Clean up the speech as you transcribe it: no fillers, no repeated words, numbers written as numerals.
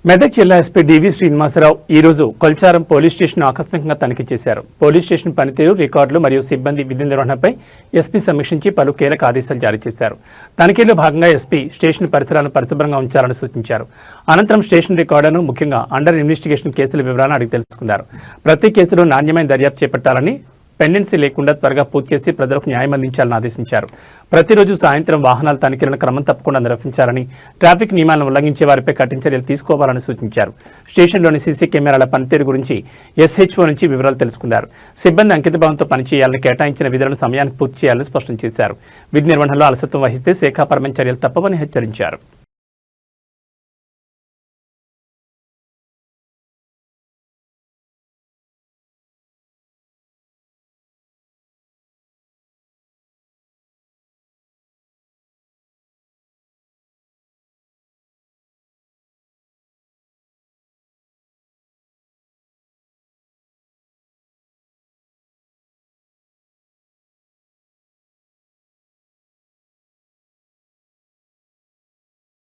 మెదక్ జిల్లా ఎస్పీ డివి శ్రీనివాసరావు ఈ రోజు కొల్చారం పోలీస్ స్టేషన్ ఆకస్మికంగా తనిఖీ చేశారు. పోలీస్ స్టేషన్ పనితీరు, రికార్డులు మరియు సిబ్బంది విధి నిర్వహణపై ఎస్పీ సమీక్షించి పలు కీలక ఆదేశాలు జారీ చేశారు. తనిఖీలో భాగంగా ఎస్పీ స్టేషన్ పరిసరాలను పరిశుభ్రంగా ఉంచాలని సూచించారు. అనంతరం స్టేషన్ రికార్డులను, ముఖ్యంగా అండర్ ఇన్వెస్టిగేషన్ కేసుల వివరాలను అడిగి తెలుసుకున్నారు. ప్రతి కేసులో నాణ్యమైన దర్యాప్తు చేపట్టాలని, పెండెన్సీ లేకుండా త్వరగా పూర్తి చేసి ప్రజలకు న్యాయం అందించాలని ఆదేశించారు. ప్రతిరోజు సాయంత్రం వాహనాల తనిఖీలను క్రమం తప్పకుండా నిర్వహించాలని, ట్రాఫిక్ నియమాలను ఉల్లంఘించే వారిపై కఠిన చర్యలు తీసుకోవాలని సూచించారు. స్టేషన్లోని సీసీ కెమెరాల పనితీరు గురించి ఎస్హెచ్ఓ నుంచి వివరాలు తెలుసుకున్నారు. సిబ్బంది అంకితభావంతో పనిచేయాలని, కేటాయించిన విధులను సమయానికి పూర్తి చేయాలని స్పష్టం చేశారు. విధి నిర్వహణలో అలసత్వం వహిస్తే శాఖాపరమైన చర్యలు తప్పవని హెచ్చరించారు.